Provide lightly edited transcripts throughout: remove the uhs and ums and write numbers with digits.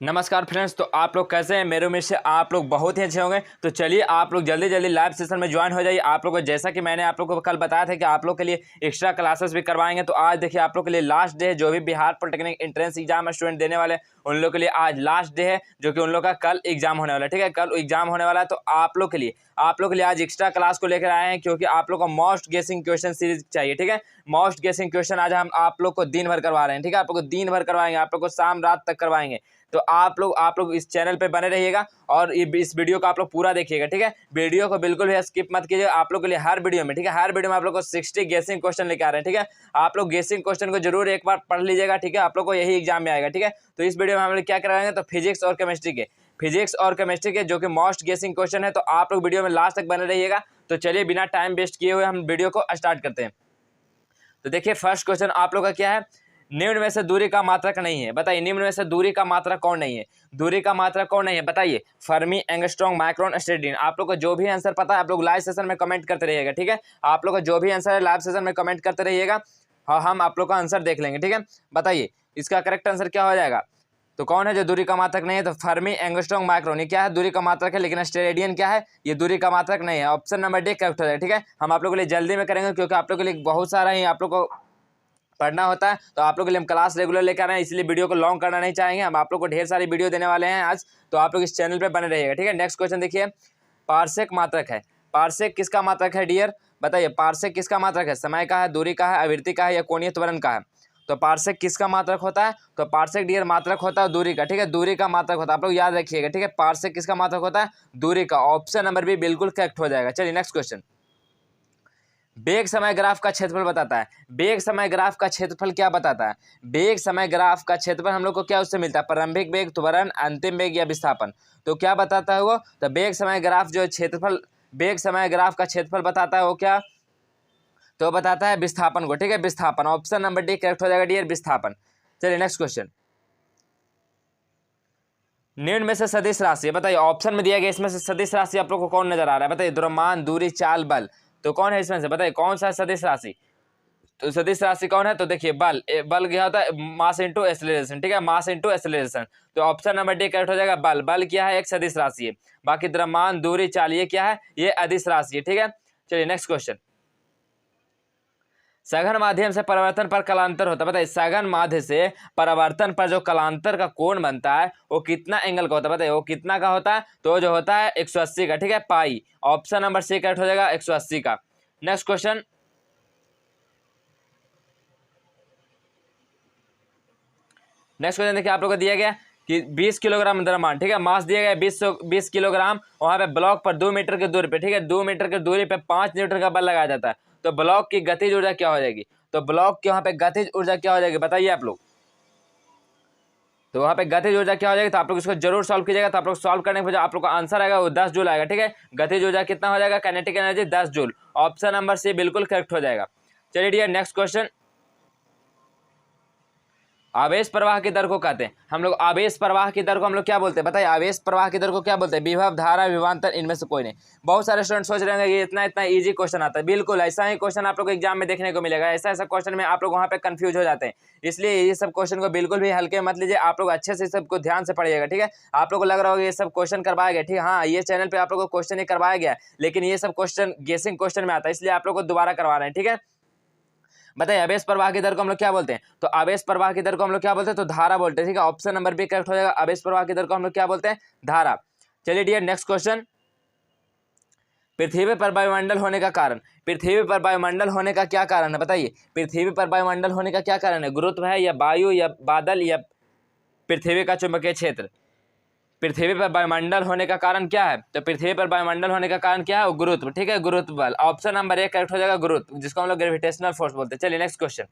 नमस्कार फ्रेंड्स। तो आप लोग कैसे हैं? मेरे उम्मीद से आप लोग बहुत ही अच्छे होंगे। तो चलिए आप लोग जल्दी जल्दी लाइव सेशन में ज्वाइन हो जाइए। आप लोगों को जैसा कि मैंने आप लोगों को कल बताया था कि आप लोग के लिए एक्स्ट्रा क्लासेस भी करवाएंगे। तो आज देखिए आप लोग के लिए लास्ट डे है। जो भी Bihar polytechnic entrance exam student देने वाले उन लोग के लिए आज लास्ट डे है, जो कि उन लोग का कल एग्जाम होने वाला है। ठीक है, कल एग्जाम होने वाला है। तो आप लोग के लिए आज एक्स्ट्रा क्लास को लेकर आए हैं, क्योंकि आप लोग को मोस्ट गेसिंग क्वेश्चन सीरीज चाहिए। ठीक है, मोस्ट गेसिंग क्वेश्चन आज हम आप लोग को दिन भर करवा रहे हैं। ठीक है, आप लोग को दिन भर करवाएंगे, आप लोग को शाम रात तक करवाएंगे। तो आप लोग इस चैनल पे बने रहिएगा और इस वीडियो को आप लोग पूरा देखिएगा। ठीक है, वीडियो को बिल्कुल भी स्किप मत कीजिए। आप लोग के लिए हर वीडियो में, ठीक है, हर वीडियो में आप लोग को 60 गेसिंग क्वेश्चन लेके आ रहे हैं। ठीक है, आप लोग गेसिंग क्वेश्चन को जरूर एक बार पढ़ लीजिएगा। ठीक है, आप लोग को यही एग्जाम में आएगा। ठीक है, तो इस वीडियो में हम लोग क्या कराएंगे, तो फिजिक्स और केमिस्ट्री के जो कि मोस्ट गेसिंग क्वेश्चन है। तो आप लोग वीडियो में लास्ट तक बने रहिएगा। तो चलिए बिना टाइम वेस्ट किए हुए हम वीडियो को स्टार्ट करते हैं। तो देखिए फर्स्ट क्वेश्चन आप लोग का क्या है, निम्न में से दूरी का मात्रक नहीं है। बताइए निम्न में से दूरी का मात्रक कौन नहीं है? दूरी का मात्रक कौन नहीं है बताइए? Fermi, angstrom, micron, स्टेडिन। आप लोग को जो भी आंसर पता है आप लोग लाइव सेशन में कमेंट करते रहिएगा। ठीक है, आप लोग को जो भी आंसर है लाइव सेशन में कमेंट करते रहिएगा और हम आप लोग का आंसर देख लेंगे। ठीक है, बताइए इसका करेक्ट आंसर क्या हो जाएगा? तो कौन है जो दूरी का मात्रक नहीं है? तो फर्मी, एंगस्ट्रॉम, माइक्रोन। ये क्या है? दूरी का मात्रक है, लेकिन स्टेरेडियन क्या है? ये दूरी का मात्रक नहीं है। ऑप्शन नंबर डी करेक्ट हो जाएगा। ठीक है, हम आप लोग के लिए जल्दी में करेंगे, क्योंकि आप लोग के लिए बहुत सारा ही आप लोग को पढ़ना होता है। तो आप लोग के लिए हम क्लास रेगुलर लेकर आ रहे हैं, इसलिए वीडियो को लॉन्ग करना नहीं चाहेंगे। हम आप लोग को ढेर सारी वीडियो देने वाले हैं आज। तो आप लोग इस चैनल पे बने रहिएगा। ठीक है, नेक्स्ट क्वेश्चन देखिए, पार्सेक मात्रक है। पार्सेक किसका मात्रक है डियर? बताइए पार्सेक किसका मात्रक है? समय का है, दूरी का है, आवृत्ति का है, या कोणीय त्वरण का है? तो पार्सेक किसका मात्रक होता है? तो पार्सेक डियर मात्रक होता है दूरी का। ठीक है, दूरी का मात्रक होता है, आप लोग याद रखिएगा। ठीक है, पार्सेक किसका मात्रक होता है? दूरी का। ऑप्शन नंबर बी बिल्कुल करेक्ट हो जाएगा। चलिए नेक्स्ट क्वेश्चन, बेग समय ग्राफ का क्षेत्रफल बताता है। बेग समय ग्राफ का क्षेत्रफल क्या बताता है? बेग समय ग्राफ का क्षेत्रफल हम लोग को क्या उससे मिलता है? प्रारंभिक बेग, त्वरण, अंतिम बेग या विस्थापन। तो क्या बताता है वो? तो बेग समय ग्राफ जो क्षेत्रफल, बेग समय ग्राफ का क्षेत्रफल बताता है वो क्या? तो बताता है विस्थापन को। ठीक है, विस्थापन। ऑप्शन नंबर डी करेक्ट हो जाएगा डियर, विस्थापन। चलिए नेक्स्ट क्वेश्चन, निम्न में से सदिश राशि बताइए। ऑप्शन में दिया गया इसमें से सदिश राशि आप लोग को कौन नजर आ रहा है? बताइए द्रव्यमान, दूरी, चाल, बल। तो कौन है इसमें से? बताइए कौन सा सदिश राशि? तो सदिश राशि कौन है? तो देखिए बल। बल क्या होता है? Mass into acceleration. ठीक है, मास इंटू एक्सेलरेशन। तो ऑप्शन नंबर डी करेक्ट हो जाएगा, बल। बल क्या है? एक सदिश राशि है। बाकी द्रव्यमान, दूरी, चाल ये क्या है? ये अदिश राशि है। ठीक है, चलिए नेक्स्ट क्वेश्चन, सघन माध्यम से परावर्तन पर कलांतर होता है। बताइए सघन माध्य से परावर्तन पर जो कलांतर का कोण बनता है वो कितना एंगल का होता है? बताइए वो कितना का होता है? तो जो होता है 180 का। ठीक है, पाई। ऑप्शन नंबर सी करेक्ट हो जाएगा, 180 का। नेक्स्ट क्वेश्चन, देखिए आप लोगों को दिया गया कि 20 किलोग्राम द्रव्यमान। ठीक है, मास दिया गया 20 किलोग्राम। वहां पे ब्लॉक पर 2 मीटर की दूरी पे, ठीक है, 2 मीटर की दूरी पे 5 न्यूटन का बल लगाया जाता है। तो ब्लॉक की गतिज ऊर्जा क्या हो जाएगी? तो ब्लॉक की वहां पे गतिज ऊर्जा क्या हो जाएगी बताइए आप लोग? तो वहां पे गतिज ऊर्जा क्या हो जाएगी? तो आप लोग इसको जरूर सॉल्व कीजिएगा। तो आप लोग सॉल्व करने के बाद आप लोग का आंसर आएगा वो 10 जूल आएगा। ठीक है, गतिज ऊर्जा कितना हो जाएगा? Kinetic energy 10 joule. Option number C बिल्कुल करेक्ट हो जाएगा। चलिए डियर नेक्स्ट क्वेश्चन, आवेश प्रवाह की दर को कहते हैं हम लोग, आवेश प्रवाह की दर को हम लोग क्या बोलते हैं? बताइए आवेश प्रवाह की दर को क्या बोलते हैं? विभव, धारा, विभवांतर, इनमें से कोई नहीं। बहुत सारे स्टूडेंट सोच रहे हैं कि इतना इतना इजी क्वेश्चन आता है। बिल्कुल ऐसा ही क्वेश्चन आप लोग को एग्जाम में देखने को मिलेगा। ऐसा ऐसा क्वेश्चन में आप लोग वहाँ पे कंफ्यूज हो जाते हैं। इसलिए ये सब क्वेश्चन को बिल्कुल भी हल्के मत लीजिए। आप लोग अच्छे से सबको ध्यान से पढ़िएगा। ठीक है, आप लोग को लग रहा होगा ये सब क्वेश्चन करवाया गया। ठीक है, हाँ ये चैनल पे आप लोग को क्वेश्चन ही करवाया गया, लेकिन ये सब क्वेश्चन गेसिंग क्वेश्चन में आता है, इसलिए आप लोग को दोबारा करवा रहे हैं। ठीक है, बताइए आवेश प्रवाह की दर को हम लोग क्या बोलते हैं? तो आवेश प्रवाह की दर को हम लोग क्या बोलते हैं? तो धारा बोलते हैं। ठीक है, ऑप्शन नंबर बी करेक्ट हो जाएगा, आवेश प्रवाह की दर को हम लोग क्या बोलते हैं? धारा। चलिए डियर नेक्स्ट क्वेश्चन, पृथ्वी पर वायुमंडल होने का कारण। पृथ्वी पर वायुमंडल होने का क्या कारण है? बताइए पृथ्वी पर वायुमंडल होने का क्या कारण है? गुरुत्व है, या वायु, या बादल, या पृथ्वी का चुंबकीय क्षेत्र? पृथ्वी पर वायुमंडल होने का कारण क्या है? तो पृथ्वी पर वायुमंडल होने का कारण क्या है? गुरुत्व। ठीक है, गुरुत्व बल। ऑप्शन नंबर ए करेक्ट हो जाएगा, गुरुत्व, जिसको हम लोग ग्रेविटेशनल फोर्स बोलते हैं। चलिए नेक्स्ट क्वेश्चन,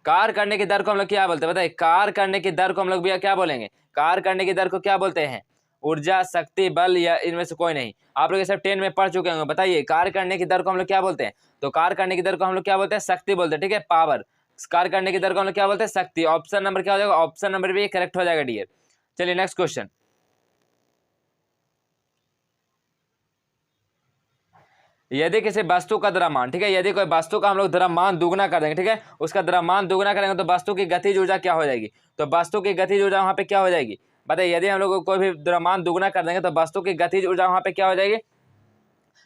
कार्य करने की दर को हम लोग क्या बोलते हैं? बताइए कार्य करने की दर को हम लोग भैया क्या बोलेंगे? कार्य करने की दर को क्या बोलते हैं? ऊर्जा, शक्ति, बल, या इनमें से कोई नहीं? आप लोग ये सब 10 में पढ़ चुके होंगे। बताइए कार्य करने की दर को हम लोग क्या बोलते हैं? तो कार्य करने की दर को हम लोग क्या बोलते हैं? शक्ति बोलते हैं। ठीक है, पावर। कार्य करने की दर को हम लोग क्या बोलते हैं? शक्ति। ऑप्शन नंबर क्या हो जाएगा? ऑप्शन नंबर भी करेक्ट हो जाएगा डियर। चलिए नेक्स्ट क्वेश्चन, यदि किसी वस्तु का द्रव्यमान, ठीक है, यदि कोई वस्तु का हम लोग द्रव्यमान दुगना कर देंगे, ठीक है, उसका द्रव्यमान दुगना करेंगे तो वस्तु की गतिज ऊर्जा क्या हो जाएगी, तो वस्तु की गतिज ऊर्जा वहाँ पे क्या हो जाएगी, बताइए। यदि हम लोग कोई भी द्रव्यमान दुगना कर देंगे तो वस्तु की गतिज ऊर्जा वहाँ पे क्या हो जाएगी,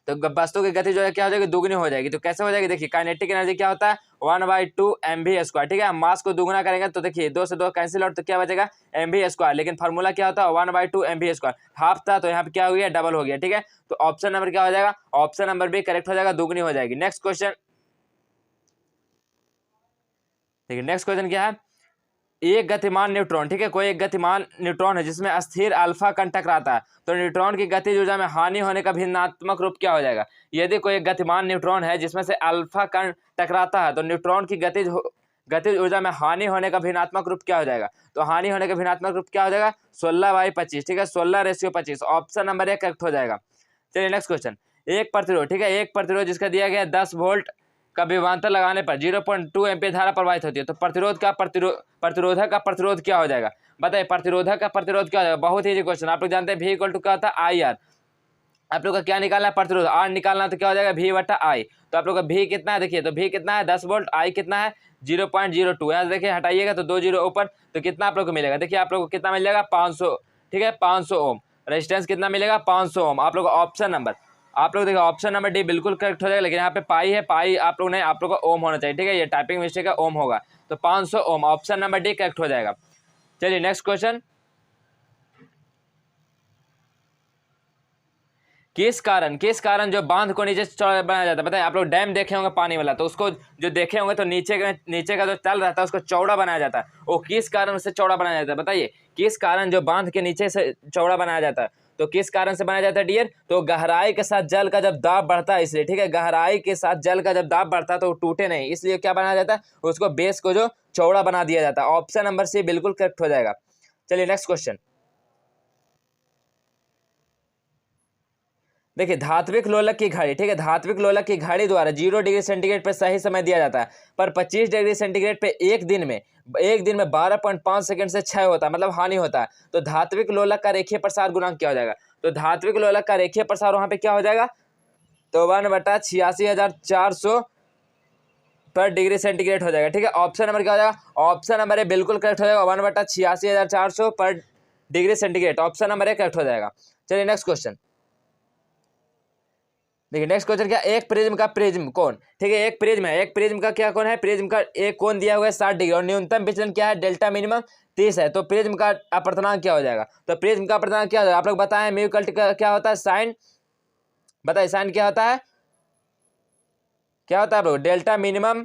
तो वस्तु की गति जो है क्या हो जाएगी, दुगनी हो जाएगी। तो कैसे हो जाएगी, देखिए काइनेटिक एनर्जी क्या होता है 1/2 mv², ठीक है। हम मास को दुगना करेंगे तो देखिए 2 से 2 कैंसिल आउट, तो क्या बचेगा mv², लेकिन फार्मूला क्या होता है 1/2 mv², हाफ था तो यहाँ पे क्या हो गया, डबल हो गया, ठीक है। तो ऑप्शन नंबर क्या हो जाएगा, ऑप्शन नंबर बी करेक्ट हो जाएगा, दुगनी हो जाएगी। नेक्स्ट क्वेश्चन देखिए, नेक्स्ट क्वेश्चन क्या है, एक गतिमान न्यूट्रॉन, ठीक है, कोई एक गतिमान न्यूट्रॉन है जिसमें अस्थिर अल्फा कण टकराता है, तो न्यूट्रॉन की गतिज ऊर्जा में हानि होने का भिन्नात्मक रूप क्या हो जाएगा। यदि कोई एक गतिमान न्यूट्रॉन है जिसमें से अल्फा कण टकराता है तो न्यूट्रॉन की गतिज ऊर्जा में हानि होने का भिन्नात्मक रूप क्या हो जाएगा, तो हानि होने का भिन्नात्मक रूप क्या हो जाएगा 16/25, ठीक है, 16:25, ऑप्शन नंबर 1 करेक्ट हो जाएगा। चलिए नेक्स्ट क्वेश्चन, एक प्रतिरोध, ठीक है, एक प्रतिरोध जिसका दिया गया 10 वोल्ट का विभवांतर लगाने पर 0.2 एम्पीयर धारा प्रवाहित होती है, तो प्रतिरोधक का प्रतिरोध क्या हो जाएगा, बताइए। प्रतिरोधक का प्रतिरोध क्या हो जाएगा, बहुत ही क्वेश्चन, आप लोग जानते हैं V = क्या होता है IR, आप लोग का क्या निकालना है, प्रतिरोध, R निकालना, तो क्या हो जाएगा V/I। तो आप लोग का V कितना है, देखिए, तो V कितना है 10 वोल्ट, I कितना है 0.02, यहाँ देखिए हटाइएगा तो 2 जीरो ऊपर, तो कितना आप लोग को मिलेगा, देखिए आप लोग को कितना मिल जाएगा 500, ठीक है, 500 ओम। रेजिस्टेंस कितना मिलेगा 500 ओम। आप लोग ऑप्शन नंबर, आप लोग देखिए ऑप्शन नंबर डी बिल्कुल करेक्ट हो जाएगा, लेकिन यहाँ पे पाई है, पाई आप लोग नहीं, आप लोग का ओम होना चाहिए, ठीक है, ये टाइपिंग मिस्टेक है, ओम होगा, तो 500 ओम, ऑप्शन नंबर डी करेक्ट हो जाएगा। चलिए नेक्स्ट क्वेश्चन, किस कारण जो बांध को नीचे चौड़ा बनाया जाता है, बताइए। आप लोग डैम देखे होंगे पानी वाला, तो उसको जो देखे होंगे तो नीचे का जो तल रहता है उसको चौड़ा बनाया जाता है, वो किस कारण उसे चौड़ा बनाया जाता है, बताइए। किस कारण जो बांध के नीचे से चौड़ा बनाया जाता है, तो किस कारण से बनाया जाता है डियर, तो गहराई के साथ जल का जब दाब बढ़ता है इसलिए, ठीक है, गहराई के साथ जल का जब दाब बढ़ता है तो वो टूटे नहीं, इसलिए क्या बनाया जाता है, उसको बेस को जो चौड़ा बना दिया जाता है, ऑप्शन नंबर सी बिल्कुल करेक्ट हो जाएगा। चलिए नेक्स्ट क्वेश्चन, देखिए धात्विक लोलक की घड़ी, ठीक है, धात्विक लोलक की घड़ी द्वारा 0 डिग्री सेंटीग्रेड पे सही समय दिया जाता है, पर 25 डिग्री सेंटीग्रेड पे एक दिन में 12.5 सेकंड से क्षय होता है, मतलब हानि होता है। तो धात्विक लोलक का रेखीय प्रसार गुणांक क्या हो जाएगा, तो धात्विक लोलक का रेखीय प्रसार वहां पे क्या हो जाएगा, तो 1/86,400 पर डिग्री सेंटीग्रेड हो जाएगा, ठीक है। ऑप्शन नंबर क्या हो जाएगा, ऑप्शन नंबर ए बिल्कुल करेक्ट हो जाएगा, 1/86,400 पर degree centigrade, option number A correct हो जाएगा। चलिए नेक्स्ट क्वेश्चन, देखिए नेक्स्ट क्वेश्चन क्या, एक प्रिज्म का प्रिज्म कोण, ठीक है, एक प्रिज्म है, एक प्रिज्म का क्या कोण है, प्रिज्म का एक कोण दिया हुआ है 60 डिग्री और न्यूनतम विचलन क्या है, डेल्टा मिनिमम 30 है, तो प्रिज्म का अपवर्तनांक क्या हो जाएगा, तो प्रिज्म का अपवर्तनांक क्या हो जाएगा, आप लोग बताएं, म्यू इक्वल क्या होता है, साइन, बताइए साइन क्या होता है, क्या होता है आप लोग, delta minimum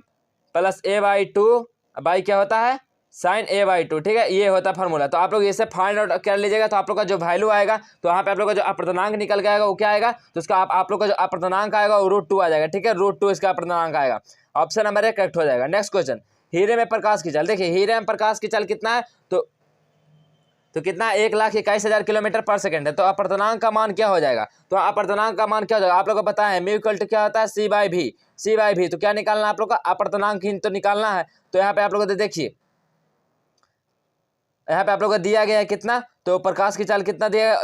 plus A/2 by क्या होता है, साइन A/2, ठीक है, ये होता है फार्मूला। तो आप लोग इसे फाइंड आउट कर लीजिएगा, तो आप लोग का जो वैल्यू आएगा, तो वहाँ पे आप लोग का जो अपवर्तनांक निकल के आएगा वो क्या आएगा, तो उसका आप लोग का जो अपवर्तनांक आएगा वो √2 आ जाएगा, ठीक है, √2 इसका अपवर्तनांक आएगा, ऑप्शन नंबर 1 करेक्ट हो जाएगा। नेक्स्ट क्वेश्चन, हीरे में प्रकाश की चाल, देखिए हीरे में प्रकाश की चाल कितना है, तो कितना 1,21,000 किलोमीटर पर सेकंड है, तो अपवर्तनांक का मान क्या हो जाएगा, तो अपवर्तनांक का मान क्या हो जाएगा, आप लोग को पता है म्यू इक्वल टू क्या होता है, C/V, तो क्या निकालना है आप लोग का, अपवर्तनांक ही तो निकालना है। तो यहाँ पे आप लोग देखिए, यहाँ पे आप लोग को दिया गया है कितना, तो प्रकाश की चाल कितना दिया,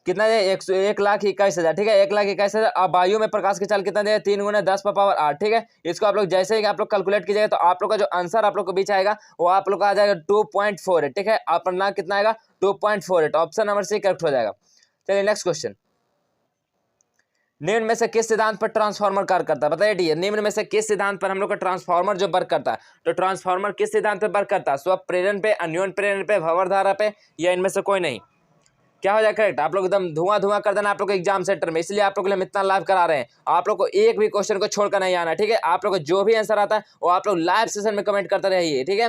कितना है 1,21,000, ठीक है, 1,21,000। अब वायु में प्रकाश की चाल कितना दिया, 3 × 10⁻8, ठीक है। इसको आप लोग जैसे ही आप लोग कैलकुलेट कीजिएगा तो आप लोग का जो आंसर आप लोग को बीच आएगा वो आप लोग का आ जाएगा 2.48, ठीक है, अपवर्तनांक कितना आएगा 2.48, ऑप्शन नंबर सी करेक्ट हो जाएगा। चलिए नेक्स्ट क्वेश्चन, निम्न में से किस सिद्धांत पर ट्रांसफार्मर कार्य करता है, बताइए डी, निम्न में से किस सिद्धांत पर हम लोग का ट्रांसफार्मर जो वर्क करता है, तो ट्रांसफार्मर किस सिद्धांत पर वर्क करता है, स्व प्रेरण पे, अन्योन प्रेरण पे, भंवर धारा पे, या इनमें से कोई नहीं, क्या हो जाए करेक्ट। आप लोग एकदम धुआं कर देना आप लोग एग्जाम सेंटर में, इसलिए आप लोग के लिए हम इतना लाइव करा रहे हैं, आप लोग को एक भी क्वेश्चन को छोड़कर नहीं आना, ठीक है। आप लोग को जो भी आंसर आता है वो आप लोग लाइव सेशन में कमेंट करते रहिए, ठीक है।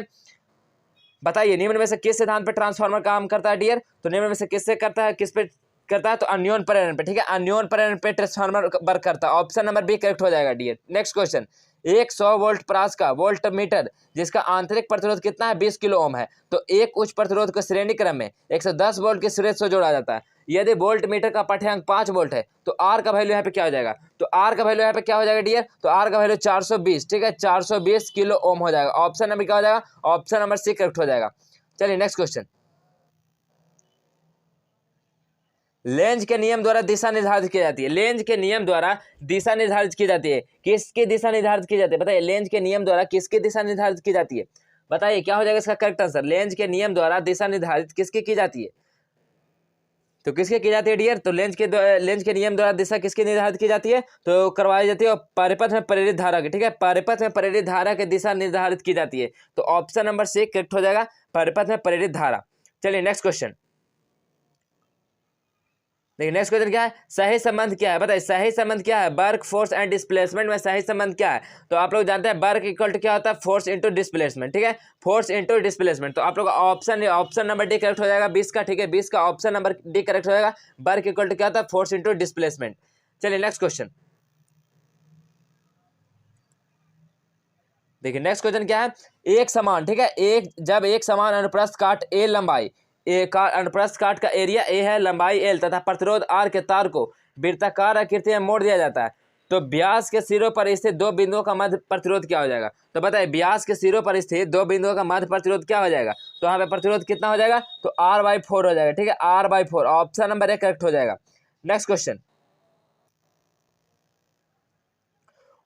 बताइए निम्न में से किस सिद्धांत पर ट्रांसफार्मर काम करता है डियर, तो निम्न में से किससे करता है, किस पे करता है, तो अन्योन प्रेरण पे, ठीक है, अन्योन प्रेरण पे ट्रांसफार्मर वर्क करता है, ऑप्शन नंबर बी करेक्ट हो जाएगा डियर। नेक्स्ट क्वेश्चन, एक 100 वोल्ट प्रास का वोल्ट मीटर जिसका आंतरिक प्रतिरोध कितना है, 20 किलो ओम है, तो एक उच्च प्रतिरोध को श्रेणी क्रम में 110 वोल्ट के सिरे से जोड़ा जाता है। यदि वोल्ट मीटर का पाठ्यांक 5 वोल्ट है तो आर का वैल्यू यहाँ पे क्या हो जाएगा, तो आर का वैल्यू यहाँ पे क्या हो जाएगा डियर, तो आर का वैल्यू 420, ठीक है, 420 किलो ओम हो जाएगा, ऑप्शन नंबर क्या हो जाएगा, ऑप्शन नंबर सी करेक्ट हो जाएगा। चलिए नेक्स्ट क्वेश्चन, लेंज के नियम द्वारा दिशा निर्धारित की जाती है। लेंज के नियम द्वारा दिशा निर्धारित की जाती है। किसकी दिशा निर्धारित की जाती है बताइए? लेंज के नियम द्वारा किसकी दिशा निर्धारित की जाती है? बताइए क्या हो जाएगा इसका करेक्ट आंसर? लेंज के नियम द्वारा दिशा निर्धारित किसकी की जाती है? तो किसकी की जाती है डियर? तो लेंज के नियम द्वारा दिशा किसकी निर्धारित की जाती है? तो करवाई जाती है और परिपथ में प्रेरित धारा की। ठीक है, परिपथ में प्रेरित धारा की दिशा निर्धारित की जाती है। तो ऑप्शन नंबर सी करेक्ट हो जाएगा, परिपथ में प्रेरित धारा। चलिए नेक्स्ट क्वेश्चन। देखिए नेक्स्ट क्वेश्चन क्या है? सही संबंध क्या है बताइए? सही संबंध क्या है? वर्क, फोर्स एंड डिस्प्लेसमेंट में सही संबंध क्या है? तो आप लोग जानते हैं वर्क इक्वल टू क्या होता है? Force into displacement. ठीक है, फोर्स इंटू डिस्प्लेसमेंट। तो आप लोग ऑप्शन नंबर डी करेक्ट हो जाएगा 20 का। ठीक है, 20 का ऑप्शन नंबर डी करेक्ट हो जाएगा। वर्क इक्वल टू क्या होता है? Force into displacement. चलिए नेक्स्ट क्वेश्चन। देखिए नेक्स्ट क्वेश्चन क्या है? एक समान, ठीक है, जब एक समान अनुप्रस्थ काट ए लंबाई, अनुप्रस्थ काट का एरिया ए है, लंबाई एल तथा प्रतिरोध आर के तार को वृत्ताकार आकृति में मोड़ दिया जाता है, तो व्यास के सिरों पर स्थित दो बिंदुओं का मध्य प्रतिरोध क्या हो जाएगा? तो बताइए व्यास के सिरों पर स्थित दो बिंदुओं का मध्य प्रतिरोध क्या हो जाएगा? तो यहाँ पे प्रतिरोध कितना हो जाएगा? तो R/4 हो जाएगा। ठीक है, R/4 option number A correct हो जाएगा। Next question.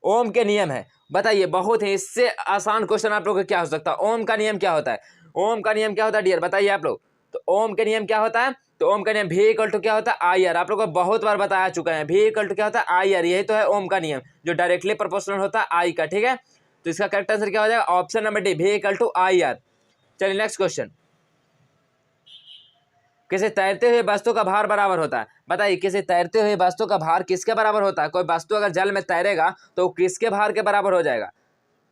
ओम के नियम है बताइए? बहुत ही इससे आसान क्वेश्चन आप लोगों को क्या हो सकता है? ओम का नियम क्या होता है? ओम का नियम क्या होता है डियर बताइए आप लोग? तो ओम के नियम क्या होता है? तो ओम का नियम V इक्वल टू क्या होता है? IR। आप लोगों को बहुत बार बताया चुका है, V इक्वल टू क्या होता है? IR। यही तो है ओम का नियम, जो डायरेक्टली प्रोपोर्शनल होता है I का। ठीक है, तो इसका करेक्ट आंसर क्या हो जाएगा? Option number D, V equal to IR। चलिए नेक्स्ट क्वेश्चन। किसी तैरते हुए वस्तु का भार बराबर होता है बताइए? किसी तैरते हुए वस्तु का भार किसके बराबर होता है? कोई वस्तु अगर जल में तैरेगा तो किसके भार के बराबर हो जाएगा?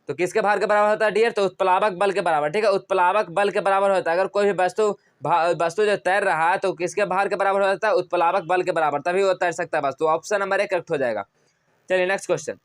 तो किसके भार के बराबर होता है डियर? तो उत्प्लावक बल के बराबर। ठीक है, उत्प्लावक बल के बराबर होता है। अगर कोई भी वस्तु जो तैर रहा है तो किसके भार के बराबर हो जाता है? उत्प्लावक बल के बराबर, तभी वो तैर सकता है वस्तु। ऑप्शन नंबर ए करेक्ट हो जाएगा। चलिए नेक्स्ट क्वेश्चन।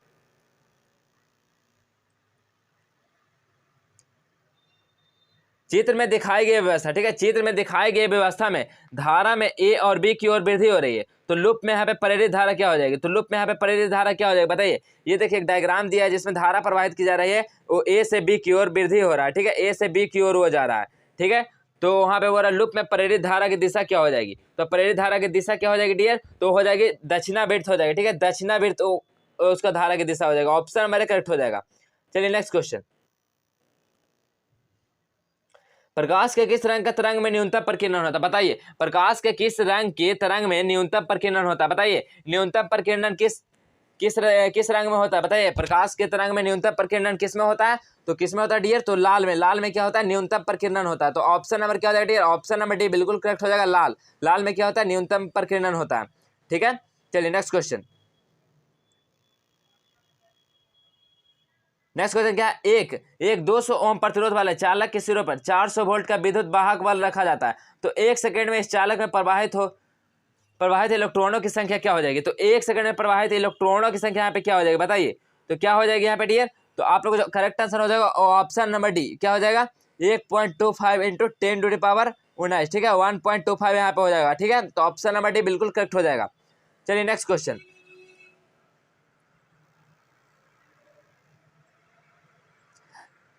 चित्र में दिखाई गई व्यवस्था, ठीक है, चित्र में दिखाई गई व्यवस्था में धारा में ए और बी की ओर वृद्धि हो रही है, तो लूप में यहाँ पे प्रेरित धारा क्या हो जाएगी? तो लूप में यहाँ पे प्रेरित धारा क्या हो जाएगी बताइए? ये देखिए एक डायग्राम दिया है जिसमें धारा प्रवाहित की जा रही है, वो ए से बी की ओर वृद्धि हो रहा है। ठीक है, ए से बी की ओर वो जा रहा है। ठीक है, तो वहाँ पे बोला लूप में प्रेरित धारा की दिशा क्या हो जाएगी? तो प्रेरित धारा की दिशा क्या हो जाएगी डियर? तो हो जाएगी दक्षिणावर्त हो जाएगी। ठीक है, दक्षिणावर्त उसका धारा की दिशा हो जाएगा। ऑप्शन हमारे करेक्ट हो जाएगा। चलिए नेक्स्ट क्वेश्चन। प्रकाश के किस रंग का तरंग में न्यूनतम प्रकीर्णन होता है बताइए? प्रकाश के किस रंग के तरंग में न्यूनतम प्रकीर्णन होता है बताइए? न्यूनतम प्रकीर्णन किस रंग में होता है बताइए? प्रकाश के तरंग में न्यूनतम प्रकीर्णन किस में होता है? तो किस में होता है डियर? तो लाल में। लाल में क्या होता है? न्यूनतम प्रकीर्णन होता है। तो ऑप्शन नंबर क्या हो जाएगा डियर? ऑप्शन नंबर डी बिल्कुल करेक्ट हो जाएगा, लाल। लाल में क्या होता है? न्यूनतम प्रकीर्णन होता है। ठीक है, चलिए नेक्स्ट क्वेश्चन। नेक्स्ट क्वेश्चन क्या है? एक 200 ओम प्रतिरोध वाले चालक के सिरों पर 400 वोल्ट का विद्युत वाहक बल रखा जाता है, तो एक सेकंड में इस चालक में प्रवाहित इलेक्ट्रॉनों की संख्या क्या हो जाएगी? तो एक सेकंड में प्रवाहित इलेक्ट्रॉनों की संख्या यहाँ पे क्या हो जाएगी बताइए? तो क्या हो जाएगी यहाँ पे डियर? तो आप लोगों को करेक्ट आंसर हो जाएगा ऑप्शन नंबर डी, क्या हो जाएगा? 1.25 इंटू 10⁻⁹। ठीक है, 1.25 यहाँ पे हो जाएगा। ठीक है, तो ऑप्शन नंबर डी बिल्कुल करेक्ट हो जाएगा। चलिए नेक्स्ट क्वेश्चन।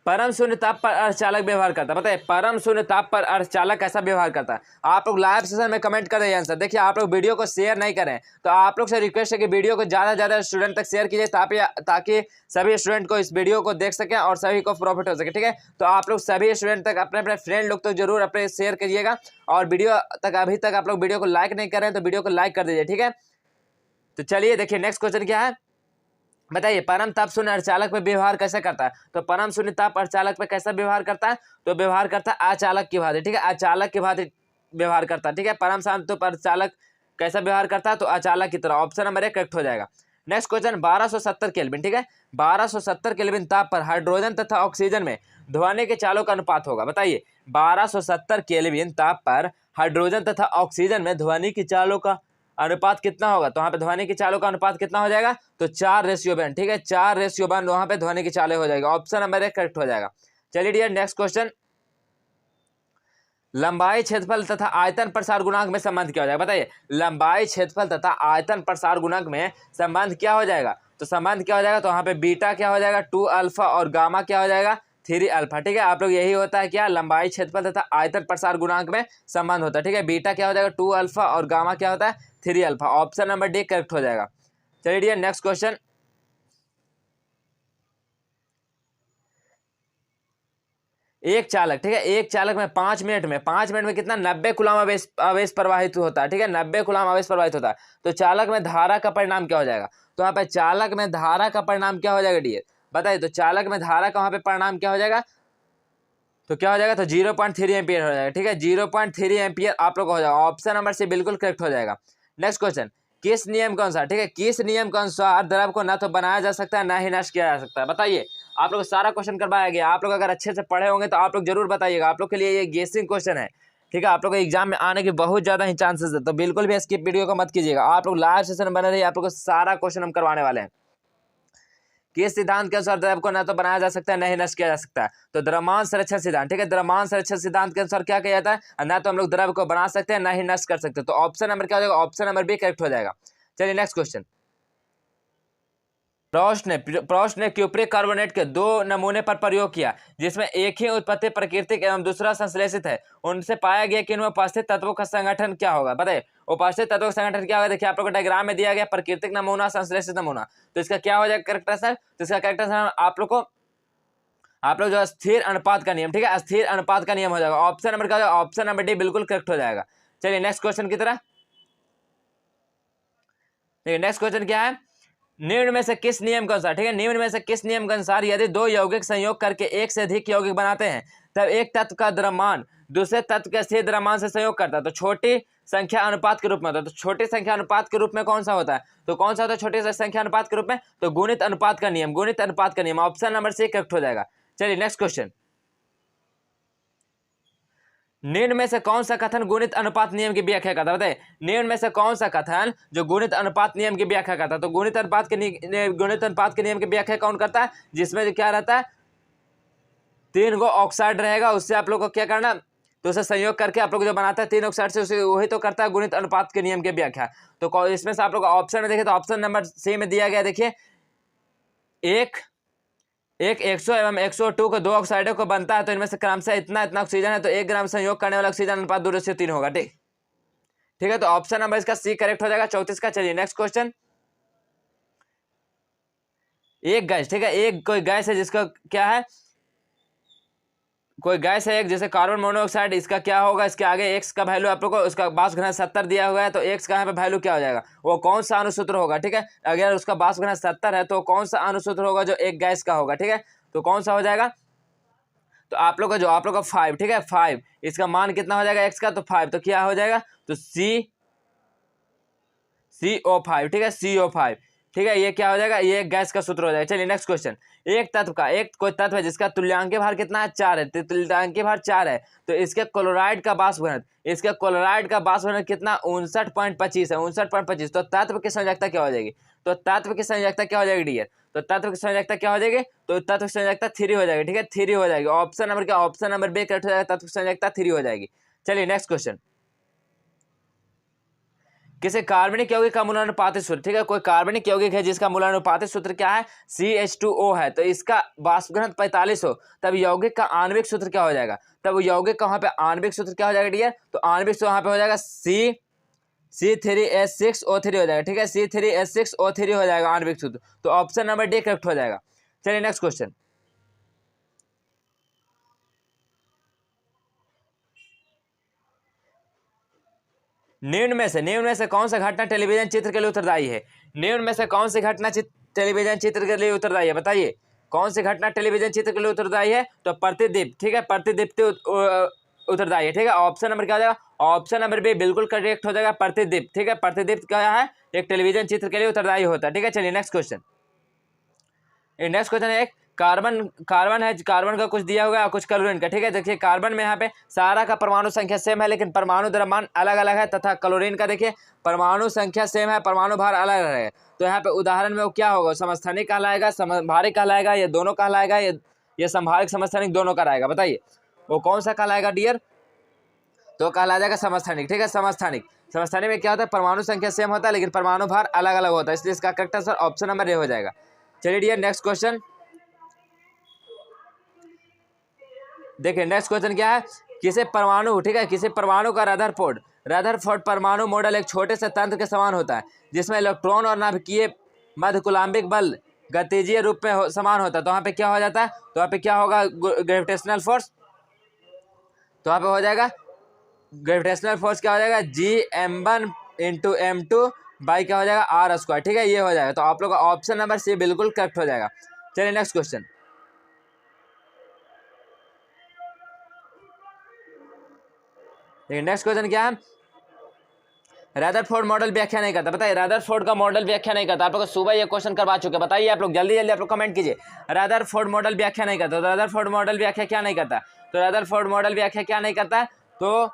परम शून्य ताप पर अर्धचालक व्यवहार करता है बताइए? परम शून्य ताप पर अर्धचालक कैसा व्यवहार करता है? आप लोग लाइव सेशन में कमेंट कर दीजिए आंसर। देखिए आप लोग वीडियो को शेयर नहीं करें, तो आप लोग से रिक्वेस्ट है कि वीडियो को ज़्यादा से ज़्यादा स्टूडेंट तक शेयर कीजिए, ताकि सभी स्टूडेंट को इस वीडियो को देख सकें और सभी को प्रॉफिट हो सके। ठीक है, तो आप लोग सभी स्टूडेंट तक अपने अपने फ्रेंड लोग तक जरूर अपने शेयर कीजिएगा, और वीडियो तक अभी तक आप लोग वीडियो को लाइक नहीं कर रहे हैं तो वीडियो को लाइक कर दीजिए। ठीक है, तो चलिए देखिए नेक्स्ट क्वेश्चन क्या है बताइए? परम ताप शून्य अर्धचालक पे व्यवहार कैसे करता है? तो परम शून्य ताप अर्धचालक पे कैसा व्यवहार करता है? तो व्यवहार करता है अचालक की भांति। ठीक है, अचालक की भांति व्यवहार करता है। ठीक है, परम शांत तो अर्धचालक कैसा व्यवहार करता है? तो अचालक की तरह। ऑप्शन नंबर 1 करेक्ट हो जाएगा। Next question 1270 kelvin. ठीक है, 1270 केल्विन ताप पर हाइड्रोजन तथा ऑक्सीजन में ध्वनि के चालों का अनुपात होगा बताइए? 1270 केल्विन ताप पर हाइड्रोजन तथा ऑक्सीजन में ध्वनि की चालों का अनुपात कितना होगा? तो वहाँ पे ध्वनि की चालों का अनुपात कितना हो जाएगा? तो 4:1। ठीक है, 4:1 वहाँ पे ध्वनि की चालें हो जाएगी। ऑप्शन नंबर 1 करेक्ट हो जाएगा। चलिए डियर नेक्स्ट क्वेश्चन। लंबाई, क्षेत्रफल तथा आयतन प्रसार गुणांक में संबंध क्या हो जाएगा बताइए? लंबाई, क्षेत्रफल तथा आयतन प्रसार गुणांक में संबंध क्या हो जाएगा? तो संबंध क्या हो जाएगा? तो वहाँ पे बीटा क्या हो जाएगा? 2 अल्फा, और गामा क्या हो जाएगा? 3 अल्फा। ठीक है, आप लोग यही होता है क्या, लंबाई, क्षेत्रफल तथा आयतन प्रसार गुणांक में संबंध होता है। ठीक है, बीटा क्या हो जाएगा 2 अल्फा और गामा क्या होता है 3 alpha. Option number D correct हो जाएगा। चलिए डियर नेक्स्ट क्वेश्चन। एक चालक, ठीक है, एक चालक में 5 मिनट में कितना 90 कूलम आवेश आवेश प्रवाहित होता है। ठीक है, 90 कूलम आवेश प्रवाहित होता है। तो चालक में धारा का परिणाम क्या हो जाएगा, तो यहाँ पे चालक में धारा का परिणाम क्या हो जाएगा डियर, बताइए। तो चालक में धारा का वहां पे परिणाम क्या हो जाएगा, तो क्या हो जाएगा, तो 0.3 एम्पियर हो जाएगा। ठीक है, 0.3 एम्पियर आप लोग हो जाएगा। ऑप्शन नंबर सी बिल्कुल करेक्ट हो जाएगा। नेक्स्ट क्वेश्चन, किस नियम के अनुसार, ठीक है, किस नियम के अनुसार द्रव को ना तो बनाया जा सकता है ना ही नष्ट किया जा सकता है, बताइए। आप लोग सारा क्वेश्चन करवाया गया, आप लोग अगर अच्छे से पढ़े होंगे तो आप लोग जरूर बताइएगा। आप लोग के लिए ये गेसिंग क्वेश्चन है। ठीक है, आप लोग को एग्जाम में आने के बहुत ज्यादा ही चांसेस है, तो बिल्कुल भी स्किप वीडियो को मत कीजिएगा। आप लोग लाइव सेशन बने रहिए, आप लोग को सारा क्वेश्चन हम करवाने वाले हैं। किस सिद्धांत के अनुसार द्रव को न तो बनाया जा सकता है न ही नष्ट किया जा सकता है, तो द्रव्यमान संरक्षण सिद्धांत। ठीक है, द्रव्यमान संरक्षण सिद्धांत के अनुसार क्या किया जाता है, न तो हम लोग द्रव को बना सकते हैं न ही नष्ट कर सकते हैं। तो ऑप्शन नंबर क्या हो जाएगा, ऑप्शन नंबर बी करेक्ट हो जाएगा। चलिए नेक्स्ट क्वेश्चन। प्रोस्ट ने क्यूप्रिक कार्बोनेट के 2 नमूने पर प्रयोग किया, जिसमें एक ही उत्पत्ति प्राकृतिक एवं दूसरा संश्लेषित है। उनसे पाया गया कि इनमें उपस्थित तत्वों का संगठन क्या होगा, बताइए। उपस्थित तत्वों का संगठन क्या होगा, देखिए आप लोग को डायग्राम में दिया गया प्राकृतिक नमूना, संश्लेषित नमूना। तो इसका क्या हो जाएगा करेक्ट आंसर, तो इसका करेक्ट आंसर आप लोग जो स्थिर अनुपात का नियम, ठीक है, स्थिर अनुपात का नियम हो जाएगा। ऑप्शन नंबर क्या हो जाएगा, ऑप्शन नंबर डी बिल्कुल करेक्ट हो जाएगा। चलिए नेक्स्ट क्वेश्चन की तरह। नेक्स्ट क्वेश्चन क्या है, निम्न में से किस नियम के अनुसार, ठीक है, निम्न में से किस नियम के अनुसार यदि 2 यौगिक संयोग करके एक से अधिक यौगिक बनाते हैं, तब एक तत्व का द्रव्यमान दूसरे तत्व के स्थिर द्रव्यमान से संयोग करता है, तो छोटी संख्या अनुपात के रूप में होता है। तो छोटी संख्या अनुपात के रूप में कौन सा होता है, तो कौन सा होता है छोटी संख्या अनुपात के रूप में, तो गुणित अनुपात का नियम, गुणित अनुपात का नियम। ऑप्शन नंबर सी करेक्ट हो जाएगा। चलिए नेक्स्ट क्वेश्चन। निम्न में से कौन सा कथन गुणित अनुपात नियम की व्याख्या करता है, बताइए। निम्न में से कौन सा कथन जो गुणित अनुपात नियम की व्याख्या करता है, तो गुणित अनुपात के नियम की व्याख्या कौन करता है, जिसमें क्या रहता है 3 गो ऑक्साइड रहेगा, उससे आप लोग को क्या करना, तो उसे संयोग करके आप लोग जो बनाता है 3 ऑक्साइड से, उसे वही तो करता है गुणित अनुपात के नियम की व्याख्या। तो इसमें से आप लोग ऑप्शन में देखें तो ऑप्शन नंबर सी में दिया गया, देखिए एक 100 एवं 102 को 2 ऑक्साइडों को बनता है, तो इनमें से क्रमशः इतना इतना ऑक्सीजन है, तो 1 ग्राम संयोग करने वाला ऑक्सीजन अनुपात 2:3 होगा। ठीक है, तो ऑप्शन नंबर इसका सी करेक्ट हो जाएगा 34 का। चलिए नेक्स्ट क्वेश्चन। एक गैस, ठीक है, एक कोई गैस है जिसका क्या है, कोई गैस है एक जैसे कार्बन मोनोऑक्साइड, इसका क्या होगा, इसके आगे एक्स का वैल्यू आप लोग को उसका बाष्प घनत्व 70 दिया हुआ है, तो एक्स का यहाँ पे वैल्यू क्या हो जाएगा, वो कौन सा अणुसूत्र होगा। ठीक है, अगर उसका बाष्प घनत्व 70 है तो कौन सा अणुसूत्र होगा जो एक गैस का होगा। ठीक है, तो कौन सा हो जाएगा, तो आप लोग का 5, ठीक है 5, इसका मान कितना हो जाएगा एक्स का, तो 5, तो क्या हो जाएगा, तो CO5, ठीक है CO5। ठीक है, ये क्या हो जाएगा, ये गैस का सूत्र हो जाएगा। चलिए नेक्स्ट क्वेश्चन। एक कोई तत्व है जिसका तुल्यांकीय भार कितना है 4 है, तुल्यांकीय भार 4 है, तो इसके क्लोराइड का बाष्प घनत्व कितना 59.25 है, 59.25। तो तत्व की संयोजकता क्या हो जाएगी, तो तत्व की संयोजकता क्या हो जाएगी डियर, तो तत्व की संयोजकता क्या हो जाएगी, तो तत्व की संयोजकता 3 हो जाएगी। ठीक है, 3 हो जाएगी। ऑप्शन नंबर क्या, ऑप्शन नंबर बी करेक्ट हो जाएगा, तत्व की संयोजकता 3 हो जाएगी। चलिए नेक्स्ट क्वेश्चन। किसी कार्बनिक यौगिक का मूलानुपातिक सूत्र, ठीक है, कोई कार्बनिक यौगिक है जिसका मूलानुपातिक सूत्र क्या है CH2O है, तो इसका बाष्प घनत्व 45 हो, तब यौगिक का आणविक सूत्र क्या हो जाएगा, तब यौगिक का वहां पे आणविक सूत्र क्या हो जाएगा डियर, तो आणविक सूत्र वहां पे हो जाएगा C3H6O3 हो जाएगा। ठीक है, C3H6O3 हो जाएगा आणविक सूत्र। तो ऑप्शन नंबर डी करेक्ट हो जाएगा। चलिए नेक्स्ट क्वेश्चन। निम्न में से कौन सा घटना टेलीविजन चित्र के लिए उत्तरदायी है, निम्न में से कौन सी घटना टेलीविजन चित्र के लिए उत्तरदायी है, बताइए कौन सी घटना टेलीविजन चित्र के लिए उत्तरदायी है, तो प्रतिदीप्त, ठीक है, प्रतिदीप्ति उत्तरदायी है। ठीक है, ऑप्शन नंबर क्या हो जाएगा, ऑप्शन नंबर बी बिल्कुल करेक्ट हो जाएगा, प्रतिदीप्त। ठीक है, प्रतिदीप्त क्या है, एक टेलीविजन चित्र के लिए उत्तरदायी होता है। ठीक है, चलिए नेक्स्ट क्वेश्चन। है कार्बन है, कार्बन का कुछ दिया हुआ है, कुछ क्लोरीन का। ठीक है, देखिए कार्बन में यहाँ पे सारा का परमाणु संख्या सेम है, लेकिन परमाणु द्रव्यमान अलग अलग है, तथा क्लोरीन का देखिए परमाणु संख्या सेम है, परमाणु भार अलग अलग है। तो यहाँ पे उदाहरण में वो क्या होगा, समस्थानिक कहलाएगा, समभारिक कहलाएगा, ये दोनों कहलाएगा, ये संभारिक समस्थानिक दोनों कहलाएगा, बताइए वो कौन सा कहलाएगा डियर, तो कहला जाएगा समस्थानिक। ठीक है, समस्थानिक में क्या होता है, परमाणु संख्या सेम होता है लेकिन परमाणु भार अलग अलग होता है, इसलिए इसका correct answer option number A हो जाएगा। चलिए डियर नेक्स्ट क्वेश्चन। देखिए नेक्स्ट क्वेश्चन क्या है, किसी परमाणु, ठीक है, किसी परमाणु का रदरफोर्ड परमाणु मॉडल एक छोटे से तंत्र के समान होता है जिसमें इलेक्ट्रॉन और नाभिकीय मध्यकुलाम्बिक बल गतिजीय रूप में समान होता है। तो वहाँ पे क्या हो जाता है, तो वहाँ पे क्या होगा, ग्रेविटेशनल फोर्स, तो वहाँ पे हो जाएगा ग्रेविटेशनल फोर्स क्या हो जाएगा, G m1 into M2 by क्या हो जाएगा R², ठीक है, ये हो जाएगा। तो आप लोग का ऑप्शन नंबर सी बिल्कुल करेक्ट हो जाएगा। चलिए नेक्स्ट क्वेश्चन, देखिए नेक्स्ट क्वेश्चन क्या है, रदरफोर्ड मॉडल व्याख्या नहीं करता। बताइए रदरफोर्ड का मॉडल व्याख्या नहीं करता। आप लोग सुबह ये क्वेश्चन करवा चुके, बताइए आप लोग जल्दी जल्दी आप लोग कमेंट कीजिए। रदरफोर्ड मॉडल व्याख्या नहीं करता, तो रदरफोर्ड मॉडल व्याख्या क्या नहीं करता, तो रदरफोर्ड मॉडल व्याख्या क्या नहीं करता, तो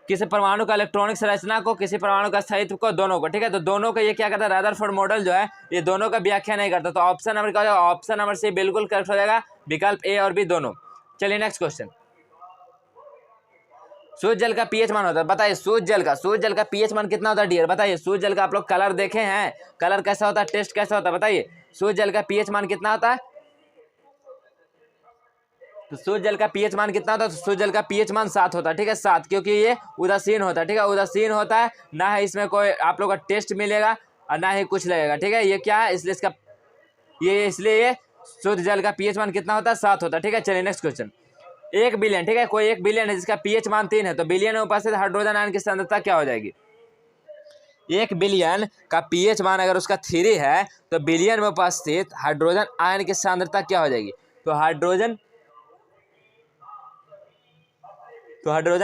किसी परमाणु का इलेक्ट्रॉनिक संरचना को, किसी परमाणु का स्थायित्व को, दोनों को, ठीक है, तो दोनों का ये क्या करता है, रदरफोर्ड मॉडल जो है ये दोनों का व्याख्या नहीं करता। तो ऑप्शन नंबर क्या हो जाएगा, ऑप्शन नंबर सी बिल्कुल करेक्ट हो जाएगा, विकल्प ए और बी दोनों। चलिए नेक्स्ट क्वेश्चन, शुद्ध जल का पीएच मान होता है। बताइए शुद्ध जल का पीएच मान कितना होता है डियर, बताइए शुद्ध जल का आप लोग कलर देखे हैं, कलर कैसा होता है, टेस्ट कैसा होता है, बताइए शुद्ध जल का पीएच मान कितना होता है, तो शुद्ध जल का पीएच मान कितना होता है, तो शुद्ध जल का पीएच मान 7 होता है, ठीक है 7, क्योंकि ये उदासीन होता है, ठीक है, उदासीन होता है, ना है इसमें कोई आप लोग का टेस्ट मिलेगा और ना ही कुछ लगेगा, ठीक है, ये क्या है, इसलिए इसका इसलिए ये शुद्ध जल का पीएच मान कितना होता है, 7 होता है, ठीक है। चलिए नेक्स्ट क्वेश्चन, 1 बिलियन, ठीक है, कोई 1 बिलियन है जिसका पीएच मान 3 है, तो बिलियन में उपस्थित हाइड्रोजन आयन की सांद्रता क्या हो जाएगी। 1 बिलियन का पीएच मान अगर उसका 3 है तो बिलियन में उपस्थित हाइड्रोजन आयन की सांद्रता क्या हो जाएगी, तो हाइड्रोजन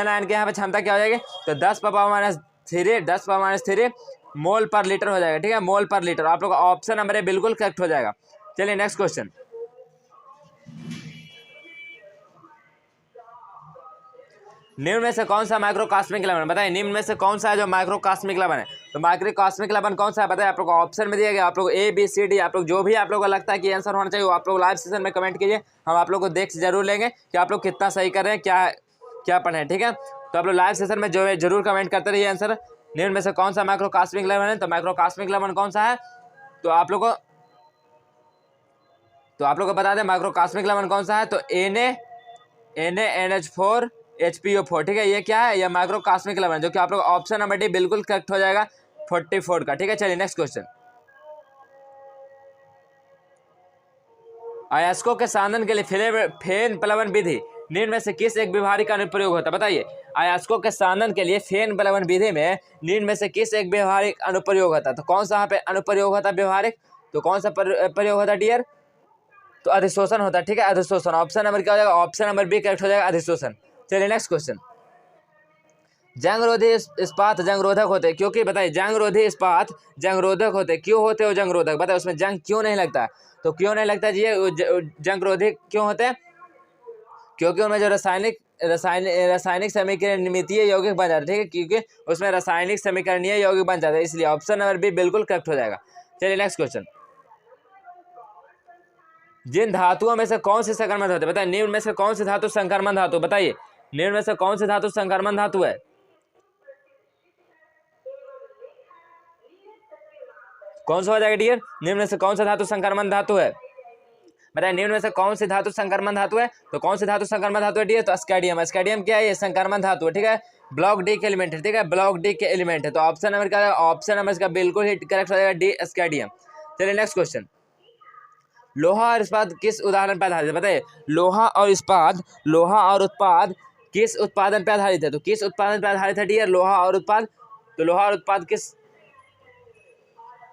आयन के यहाँ पे क्षमता क्या हो जाएगी, तो 10⁻³ मोल पर लीटर हो जाएगा, ठीक है, मोल पर लीटर। आप लोग का ऑप्शन नंबर ए बिल्कुल करेक्ट हो जाएगा। चलिए नेक्स्ट क्वेश्चन, निम्न में से कौन सा माइक्रोकास्मिक लवण, बताइए निम्न में से कौन सा है जो माइक्रोकास्मिक लवण है, तो माइक्रोकास्मिक लवण कौन सा है, बताइए आप लोग को ऑप्शन में दिया गया, आप लोग ए बी सी डी, आप लोग जो भी आप लोग को लगता है कि आंसर होना चाहिए वो आप लोग लाइव सेशन में कमेंट कीजिए, हम आप लोग को देख जरूर लेंगे कि आप लोग कितना सही कर रहे हैं, क्या क्या पढ़े हैं, ठीक है। तो आप लोग लाइव सेशन में जो है जरूर कमेंट करते रहिए आंसर, निम्न में से कौन सा माइक्रोकास्मिक लवण है, तो माइक्रोकास्मिक लवण कौन सा है, तो आप लोग को बता दें माइक्रोकास्मिक लवण कौन सा है, तो NaNH4 HPO4, ठीक है, ये क्या है, ये माइक्रोकास्मिक लवण, जो कि आप लोग ऑप्शन नंबर डी बिल्कुल करेक्ट हो जाएगा 44 का, ठीक है। चलिए नेक्स्ट क्वेश्चन, अयस्कों के सांधन के लिए फेन प्लवन विधि निम्न में से किस एक व्यवहारिक का अनुप्रयोग होता है, बताइए अयस्कों के सांधन के लिए फेन प्लवन विधि में निम्न में से किस एक व्यवहारिक अनुप्रयोग होता है, तो कौन सा यहाँ पे अनुप्रयोग होता है व्यवहारिक, तो कौन सा प्रयोग होता है डियर, तो अधिशोषण होता है, ठीक है, अधिशोषण। ऑप्शन नंबर क्या हो जाएगा, ऑप्शन नंबर बी करेक्ट हो जाएगा, अधिशोषण। चलिए नेक्स्ट क्वेश्चन, जंगरोधी इस्पात जंगरोधक होते क्योंकि, बताइए जंगरोधी इस्पात जंगरोधक होते क्यों होते हो जंगरोधक, बताइए उसमें जंग क्यों नहीं लगता, तो क्यों नहीं लगता जी, जंगरोधी क्यों होते हैं, क्योंकि उनमें जो रासायनिक समीकरणीय यौगिक बन जाते हैं, ठीक है, क्योंकि उसमें रासायनिक समीकरणीय यौगिक बन जाते हैं, इसलिए ऑप्शन नंबर बी बिल्कुल करेक्ट हो जाएगा। चलिए नेक्स्ट क्वेश्चन, जिन धातुओं में से कौन सी संक्रमण होते हैं, बताइए निम्न में से कौन सी धातु संक्रमण धातु, बताइए निम्न में से कौन सी धातु संक्रमण धातु है, कौन सा हो जाएगा डियर, निम्न में से कौन सा धातु संक्रमण धातु है, बताइए निम्न में से कौन सी धातु संक्रमण धातु है, तो कौन सी धातु संक्रमण धातु है डियर, तो स्कैडियम। स्कैडियम क्या है, ये संक्रमण धातु है, ठीक है, ब्लॉक डी के एलिमेंट है, ठीक है, ब्लॉक डी के एलिमेंट है, तो ऑप्शन नंबर क्या, ऑप्शन नंबर इसका बिल्कुल ही करेक्ट हो जाएगा डी, स्कैडियम। चलिए नेक्स्ट क्वेश्चन, लोहा और इस्पात किस उदाहरण पर आधारित है, बताइए लोहा और उत्पाद किस उत्पादन पर आधारित है, तो किस उत्पादन पर आधारित है डियर, लोहा और उत्पाद, तो लोहा और उत्पाद किस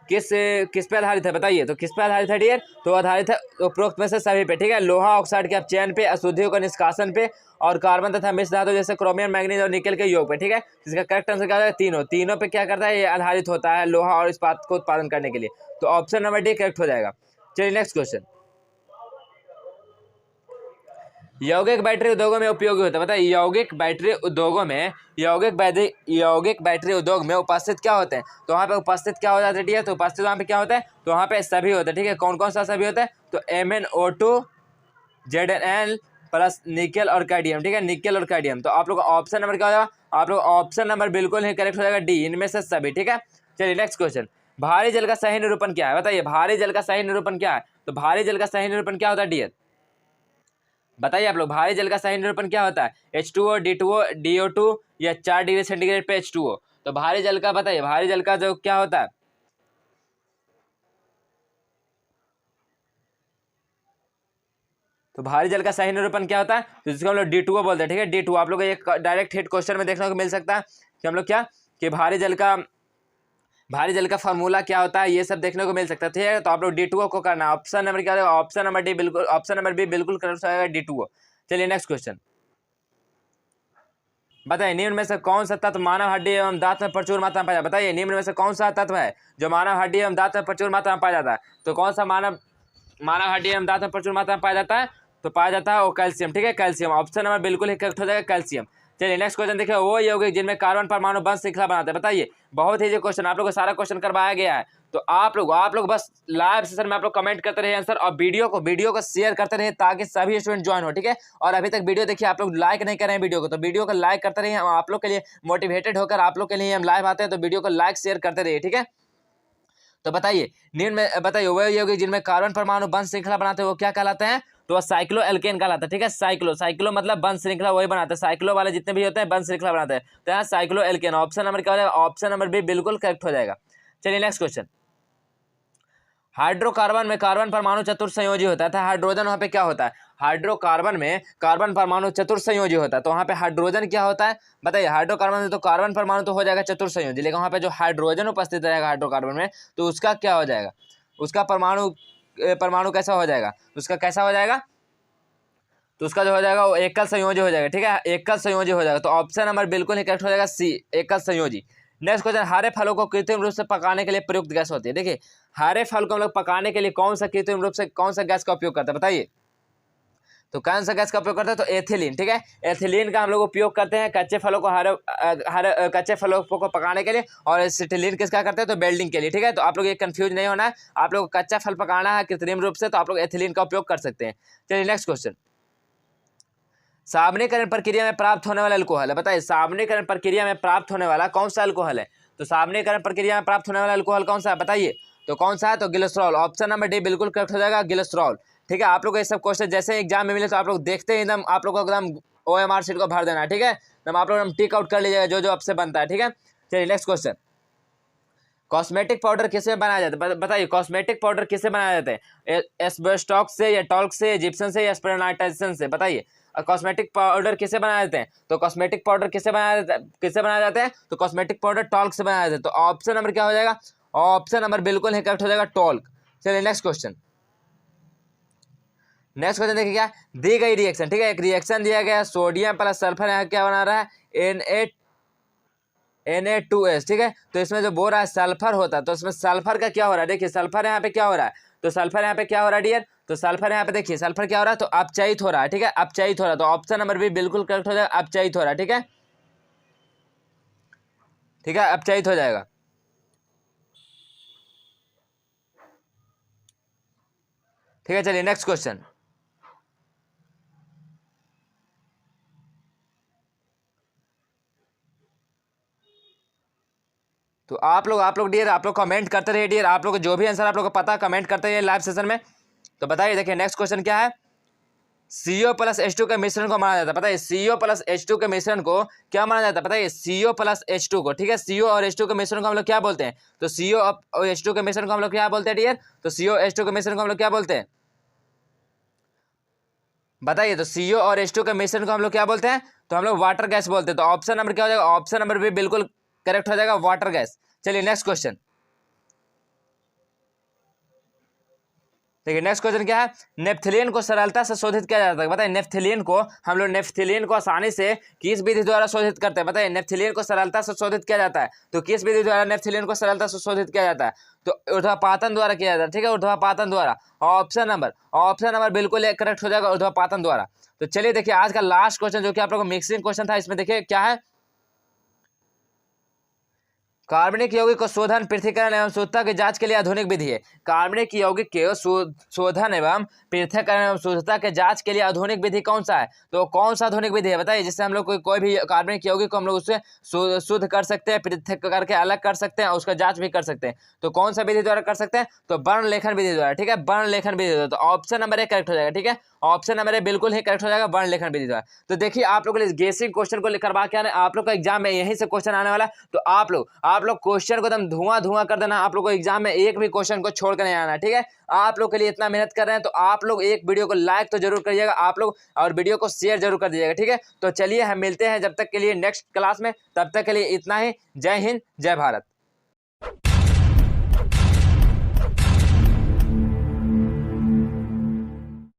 पे आधारित है, बताइए तो किस पे आधारित है डियर, तो आधारित है उपरोक्त में से सभी पे, ठीक है, लोहा ऑक्साइड के अपचयन पे, अशुद्धियों का निष्कासन पे, और कार्बन तथा मिश्र धातु जैसे क्रोमियम मैग्नीज और निकल के योग पे, ठीक है, जिसका करेक्ट आंसर क्या होगा, तीनों पे क्या करता है, ये आधारित होता है लोहा और इस्पात को उत्पादन करने के लिए, तो ऑप्शन नंबर डी करेक्ट हो जाएगा। चलिए नेक्स्ट क्वेश्चन, यौगिक बैटरी उद्योगों में उपयोगी होता है, बताइए यौगिक बैटरी उद्योग में उपस्थित क्या होते हैं, तो वहाँ पे उपस्थित क्या हो जाता है, तो उपस्थित वहाँ पे क्या होता है, तो वहाँ पे सभी होते हैं, ठीक है, कौन कौन सा सभी होता है, तो MnO2 Zn प्लस निकल और कैडियम, ठीक है, निकल और कैडियम। तो आप लोग ऑप्शन नंबर क्या हो जाएगा, आप लोग ऑप्शन नंबर बिल्कुल ही करेक्ट हो जाएगा डी, इनमें से सभी, ठीक है। चलिए नेक्स्ट क्वेश्चन, भारी जल का सही निरूपण क्या है, बताइए भारी जल का सही निरूपण क्या है, तो भारी जल का सही निरूपण क्या होता है डियर, बताइए आप लोग, भारी जल का सही निरूपण क्या होता है? H2O, D2O, DO2 या 4 डिग्री सेंटीग्रेड पे H2O। तो भारी जल का बताइए, भारी जल का जो क्या होता है? तो भारी जल का सही निरूपण क्या होता है? तो जिसको हम लोग D2O बोलते हैं, ठीक है, D2O। आप लोग एक डायरेक्ट हिट क्वेश्चन में देखने को मिल सकता है कि हम लोग क्या, कि भारी जल का फार्मूला क्या होता है, ये सब देखने को मिल सकता है, ठीक है। तो आप लोग D2O को करना। ऑप्शन नंबर क्या होगा? ऑप्शन नंबर डी बिल्कुल, ऑप्शन नंबर बी बिल्कुल करेक्ट होगा, D2O। चलिए नेक्स्ट क्वेश्चन। बताइए निम्न में से कौन सा तत्व मानव हड्डी एवं दांत में प्रचुर मात्रा में पाया जाता है? बताइए निम्न में से कौन सा तत्व है जो मानव हड्डी एवं दांत में प्रचुर मात्रा में पाया जाता है? तो कौन सा मानव मानव हड्डी एवं दांत में प्रचुर मात्रा में पाया जाता है? तो पाया जाता है वो कैल्शियम, ठीक है, कैल्शियम। ऑप्शन नंबर बिल्कुल ही करेक्ट हो जाएगा, कैल्शियम। चलिए नेक्स्ट क्वेश्चन देखिए, वो यौगिक जिनमें कार्बन परमाणु बंध श्रृंखला बनाते हैं। बताइए, बहुत ही जो क्वेश्चन आप लोग को सारा क्वेश्चन करवाया गया है। तो आप लोग बस लाइव सेशन में आप लोग कमेंट करते रहिए आंसर, और वीडियो को शेयर करते रहिए ताकि सभी स्टूडेंट ज्वाइन हो, ठीक है। और अभी तक वीडियो देखिए, आप लोग लाइक नहीं कर रहे हैं वीडियो को, तो वीडियो को लाइक करते रहिए। हम आप लोग के लिए मोटिवेटेड होकर आप लोग के लिए हम लाइव आते हैं, तो वीडियो को लाइक शेयर करते रहिए, ठीक है। तो बताइए निम्न में, बताइए वह यौगिक जिनमें कार्बन परमाणु बंध श्रृंखला बनाते हैं वो क्या कहलाते हैं? तो वह साइक्लो एल्केन कहलाता है, ठीक है। साइक्लो मतलब बंध श्रृंखला, वही बनाते हैं। साइक्लो वाले जितने भी होते हैं बंध श्रृंखला बनाते हैं, तो यहाँ साइक्लो एल्केन। ऑप्शन नंबर क्या हो जाएगा? ऑप्शन नंबर बी बिल्कुल करेक्ट हो जाएगा। चलिए नेक्स्ट क्वेश्चन। हाइड्रोकार्बन में कार्बन परमाणु चतुर्संयोजी होता है, तो हाइड्रोजन वहाँ पे क्या होता है? हाइड्रोकार्बन में कार्बन परमाणु चतुर्संयोजी होता है, तो वहाँ पे हाइड्रोजन क्या होता है? बताइए, हाइड्रोकार्बन में तो कार्बन परमाणु तो हो जाएगा चतुर्संयोजी, लेकिन वहाँ पे जो हाइड्रोजन उपस्थित रहेगा हाइड्रोकार्बन में, तो उसका क्या हो जाएगा? उसका परमाणु कैसा हो जाएगा? उसका कैसा हो जाएगा? तो उसका जो हो जाएगा वो एकल संयोजी हो जाएगा, ठीक है, एकल संयोजी हो जाएगा। तो ऑप्शन नंबर बिल्कुल ही करेक्ट हो जाएगा, सी, एकल संयोजी। नेक्स्ट क्वेश्चन, हरे फलों को कृत्रिम रूप से पकाने के लिए प्रयुक्त गैस होती है। देखिए, हरे फल को हम लोग पकाने के लिए कौन सा कृत्रिम रूप से कौन सा गैस का उपयोग करते हैं? बताइए, तो कौन सा गैस का उपयोग करते हैं? तो एथिलीन, ठीक है। एथिलीन का हम लोग उपयोग करते हैं कच्चे फलों को कच्चे फलों को पकाने के लिए, और एसिटिलीन किसका करते हैं? तो वेल्डिंग के लिए, ठीक है। तो आप लोग ये कंफ्यूज नहीं होना है, आप लोग को कच्चा फल पकाना है कृत्रिम रूप से, तो आप लोग एथिलीन का उपयोग कर सकते हैं। चलिए नेक्स्ट क्वेश्चन। साबनीकरण प्रक्रिया में प्राप्त होने वाला अल्कोहल है। बताइए, साबनीकरण प्रक्रिया में प्राप्त होने वाला कौन सा अल्कोहल है? तो साबनीकरण प्रक्रिया में प्राप्त होने वाला अल्कोहल कौन सा है? बताइए, तो कौन सा है? तो ग्लिसरॉल। ऑप्शन नंबर डी बिल्कुल करेक्ट हो जाएगा, ग्लिसरॉल, ठीक है। आप लोग को ये सब क्वेश्चन जैसे एग्जाम में मिले तो आप लोग देखते ही एकदम आप लोग को एकदम OMR शीट को भर देना है, ठीक है। एकदम आप लोग टिक आउट कर लीजिएगा जो जो आपसे बनता है, ठीक है। चलिए नेक्स्ट क्वेश्चन। कॉस्मेटिक पाउडर किससे बनाया जाता है? बताइए, कॉस्मेटिक पाउडर किससे बनाया जाता है? एस्बेस्टॉक्स से, या टॉल्क से, जिप्सम से, या स्पिरिनाइटेशन से? बताइए, कॉस्मेटिक पाउडर किससे बनाए जाते हैं? तो कॉस्मेटिक पाउडर किससे बनाया जाते हैं? तो कॉस्मेटिक पाउडर टॉल्क से बनाया जाता है। तो ऑप्शन नंबर क्या हो जाएगा? ऑप्शन नंबर बिल्कुल ही करेक्ट हो जाएगा, टॉल्क। चलिए नेक्स्ट क्वेश्चन। नेक्स्ट क्वेश्चन देखिए, क्या दी गई रिएक्शन, ठीक है, एक रिएक्शन दिया गया, सोडियम प्लस सल्फर यहाँ क्या बना रहा है? Na2S, ठीक है। तो इसमें जो बोल रहा है सल्फर होता है, तो इसमें सल्फर का क्या हो रहा है? देखिए, सल्फर यहाँ पे क्या हो रहा है? तो सल्फर यहाँ पे क्या हो रहा है डियर? तो सल्फर यहाँ पे देखिए, सल्फर क्या हो रहा है? तो अपचयित हो रहा है, ठीक है, अपचयित हो रहा है। तो ऑप्शन नंबर बी बिल्कुल करेक्ट हो जाएगा, अपचयित हो रहा है, ठीक है, ठीक है, अपचयित हो जाएगा। ठीक है, चलिए नेक्स्ट क्वेश्चन। तो आप लोग डियर, आप लोग कमेंट करते रहिए डियर, आप लोग को जो भी आंसर आप लोग को पता कमेंट करते रहिए लाइव सेशन में। तो बताइए, देखिए नेक्स्ट क्वेश्चन क्या है? CO प्लस H2 के मिश्रण को माना जाता है। बताइए, CO प्लस H2 के मिश्रण को क्या माना जाता है? बताइए, CO प्लस H2 को, ठीक है, CO और H2 के मिश्रण को हम लोग क्या बोलते हैं? तो CO और H2 के मिश्रण को हम लोग क्या बोलते हैं डियर? तो CO H2 के मिश्रण को हम लोग क्या बोलते हैं? बताइए, तो CO और H2 के मिश्रण को हम लोग क्या बोलते हैं? तो हम लोग वाटर गैस बोलते हैं। तो ऑप्शन नंबर क्या हो जाएगा? ऑप्शन नंबर भी बिल्कुल करेक्ट हो जाएगा, वाटर गैस। चलिए नेक्स्ट क्वेश्चन। देखिए नेक्स्ट क्वेश्चन क्या है? नेफ्थलीन को सरलता से शोधित किया जाता है। बताइए, नेफ्थलीन को हम लोग नेफ्थलीन को आसानी से किस विधि द्वारा शोधित करते हैं? बताइए, नेफ्थलीन को सरलता से शोधित किया जाता है, तो किस विधि द्वारा नेफ्थलीन को सरलता से शोधित किया जाता है? तो ऊर्ध्वपातन द्वारा किया जाता है, ठीक है, ऊर्ध्वपातन द्वारा। ऑप्शन नंबर बिल्कुल करेक्ट हो जाएगा, ऊर्ध्वपातन द्वारा। तो चलिए देखिए, आज का लास्ट क्वेश्चन जो कि आप लोग को मिक्सिंग क्वेश्चन था, इसमें देखिए क्या है कार्बनिक यौगिक को शोधन, पृथक्करण एवं शुद्धता की जांच के लिए आधुनिक विधि है। कार्बनिक यौगिक के शोधन एवं पृथक्करण एवं शुद्धता के जांच के लिए आधुनिक विधि कौन सा है? तो कौन सा आधुनिक विधि है बताइए, जिससे हम लोग कोई भी कार्बनिक यौगिक को हम लोग उससे शुद्ध कर सकते हैं, पृथक करके अलग कर सकते हैं, उसका जांच भी कर सकते हैं। तो कौन सा विधि द्वारा कर सकते हैं? तो वर्ण लेखन विधि द्वारा। ठीक है, वर्ण लेखन विधि द्वारा। तो ऑप्शन नंबर 1 करेक्ट हो जाएगा। ठीक है, ऑप्शन नंबर 1 बिल्कुल ही करेक्ट हो जाएगा, वर्ण लेखन विधि द्वारा। तो देखिए आप लोग गेसिंग क्वेश्चन को करवा के आने, आप लोग का एग्जाम में यहीं से क्वेश्चन आने वाला। तो आप लोग क्वेश्चन को एकदम धुआं धुआं कर देना। आप लोग को एग्जाम में एक भी क्वेश्चन को छोड़ कर नहीं आना। ठीक है, आप लोग के लिए इतना मेहनत कर रहे हैं, तो आप लोग एक वीडियो को लाइक तो जरूर करिएगा आप लोग, और वीडियो को शेयर जरूर कर दीजिएगा। ठीक है, तो चलिए हम मिलते हैं जब तक के लिए नेक्स्ट क्लास में, तब तक के लिए इतना ही। जय हिंद, जय भारत।